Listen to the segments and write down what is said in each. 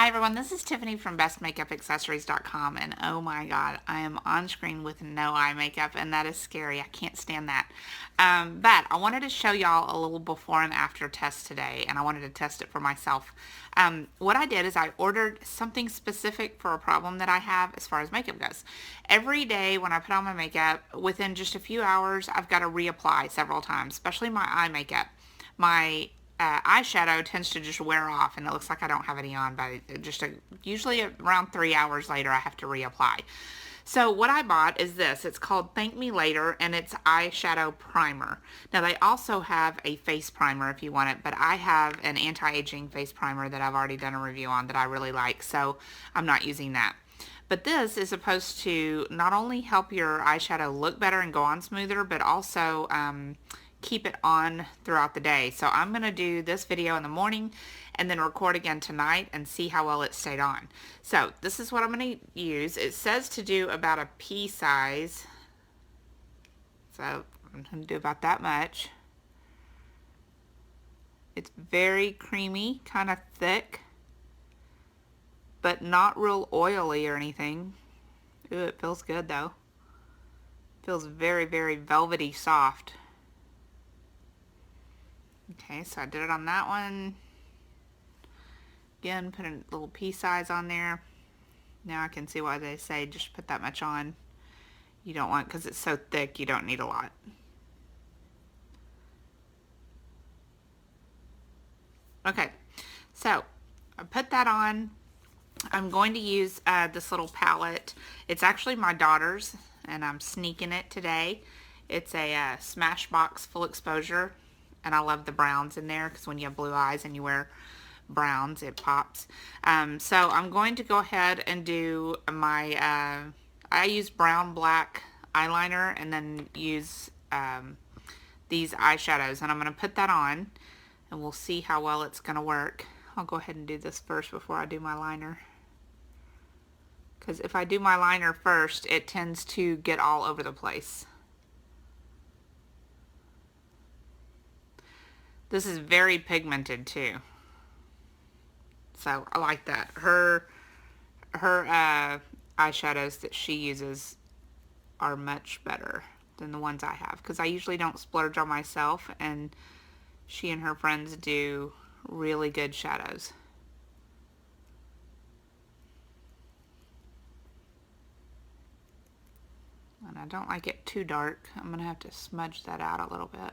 Hi everyone, this is Tiffany from bestmakeupaccessories.com, and oh my god, I am on screen with no eye makeup and that is scary. I can't stand that. But I wanted to show y'all a little before and after test today, and I wanted to test it for myself. What I did is I ordered something specific for a problem that I have as far as makeup goes. Every day when I put on my makeup, within just a few hours, I've got to reapply several times, especially my eye makeup. My eyeshadow tends to just wear off and it looks like I don't have any on by usually around 3 hours later I have to reapply. So what I bought is this. It's called Thank Me Later, and it's eyeshadow primer. Now they also have a face primer if you want it, but I have an anti-aging face primer that I've already done a review on that I really like, so I'm not using that. But this is supposed to not only help your eyeshadow look better and go on smoother, but also keep it on throughout the day. So I'm going to do this video in the morning and then record again tonight and see how well it stayed on. So this is what I'm going to use. It says to do about a pea size. So I'm going to do about that much. It's very creamy, kind of thick, but not real oily or anything. Ooh, it feels good though. Feels very, very velvety soft. Okay, so I did it on that one. Again, put a little pea size on there. Now I can see why they say just put that much on. You don't want, because it's so thick, you don't need a lot. Okay, so I put that on. I'm going to use this little palette. It's actually my daughter's, and I'm sneaking it today. It's a Smashbox Full Exposure, and I love the browns in there because when you have blue eyes and you wear browns, it pops. So I'm going to go ahead and do my, I use brown black eyeliner and then use these eyeshadows, and I'm going to put that on and we'll see how well it's going to work. I'll go ahead and do this first before I do my liner, because if I do my liner first, it tends to get all over the place. This is very pigmented too, so I like that. Her eyeshadows that she uses are much better than the ones I have, because I usually don't splurge on myself, and she and her friends do really good shadows. And I don't like it too dark. I'm going to have to smudge that out a little bit.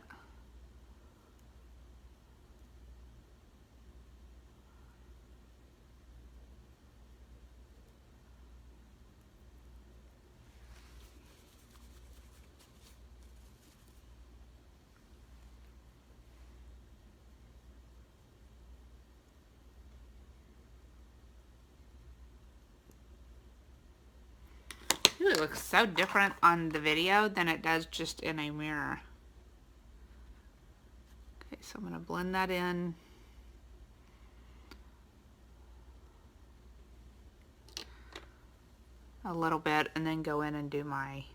Ooh, it looks so different on the video than it does just in a mirror. Okay, so I'm going to blend that in. A little bit, and then go in and do my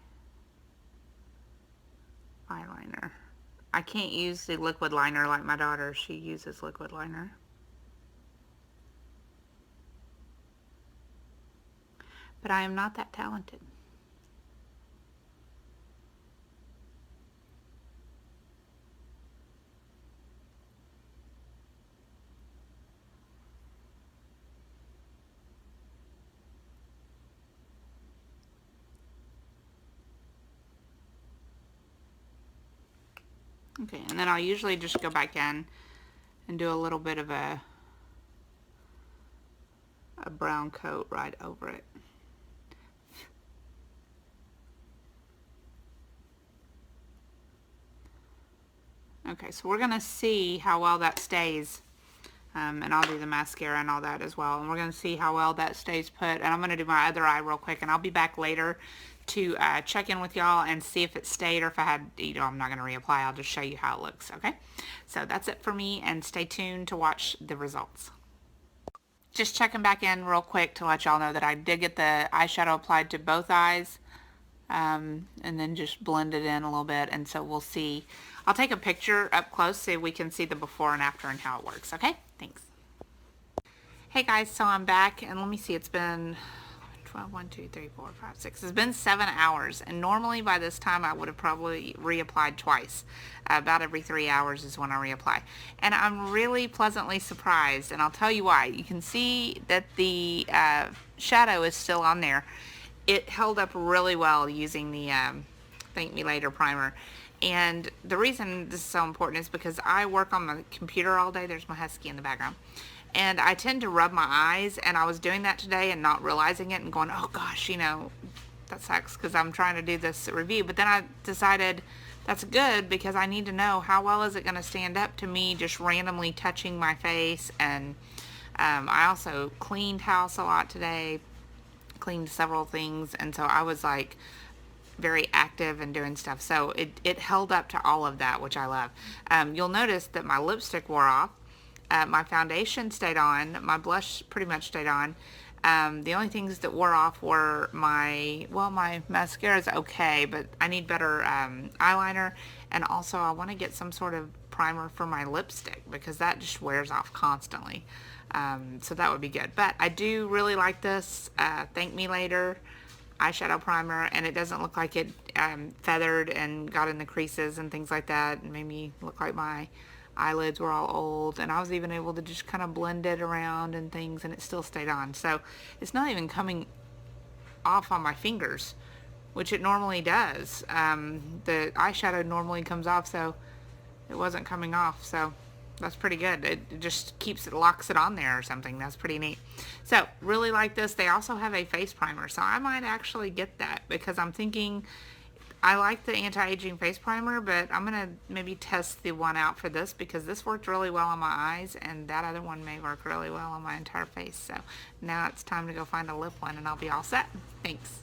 eyeliner. I can't use the liquid liner like my daughter. She uses liquid liner. But I am not that talented. Okay, and then I'll usually just go back in and do a little bit of a brown coat right over it. Okay, so we're going to see how well that stays, and I'll do the mascara and all that as well, and we're going to see how well that stays put, and I'm going to do my other eye real quick, and I'll be back later to check in with y'all and see if it stayed, or if I had, I'm not going to reapply. I'll just show you how it looks, okay? So that's it for me, and stay tuned to watch the results. Just checking back in real quick to let y'all know that I did get the eyeshadow applied to both eyes, and then just blend it in a little bit, and so we'll see. I'll take a picture up close so we can see the before and after and how it works, okay? Thanks. Hey guys, so I'm back, and let me see, it's been 12, 1, 2, 3, 4, 5, 6. It's been 7 hours, and normally by this time I would have probably reapplied twice. About every 3 hours is when I reapply. And I'm really pleasantly surprised, and I'll tell you why. You can see that the shadow is still on there. It held up really well using the Thank Me Later primer. And the reason this is so important is because I work on the computer all day. There's my husky in the background. And I tend to rub my eyes, and I was doing that today and not realizing it and going, oh gosh, that sucks because I'm trying to do this review. But then I decided that's good because I need to know how well is it going to stand up to me just randomly touching my face. And I also cleaned house a lot today, cleaned several things, and so I was like very active and doing stuff. So it held up to all of that, which I love. You'll notice that my lipstick wore off. My foundation stayed on. My blush pretty much stayed on. The only things that wore off were my mascara is okay, but I need better eyeliner, and also I want to get some sort of primer for my lipstick because that just wears off constantly. So that would be good. But I do really like this Thank Me Later eyeshadow primer, and it doesn't look like it feathered and got in the creases and things like that and made me look like my eyelids were all old, and I was even able to just kind of blend it around and things, and it still stayed on. So it's not even coming off on my fingers, which it normally does. The eyeshadow normally comes off, so it wasn't coming off. So that's pretty good. It just locks it on there or something. That's pretty neat. So really like this. They also have a face primer, so I might actually get that because I'm thinking I like the anti-aging face primer, but I'm going to maybe test the one out for this because this worked really well on my eyes, and that other one may work really well on my entire face. So now it's time to go find a lip one, and I'll be all set. Thanks.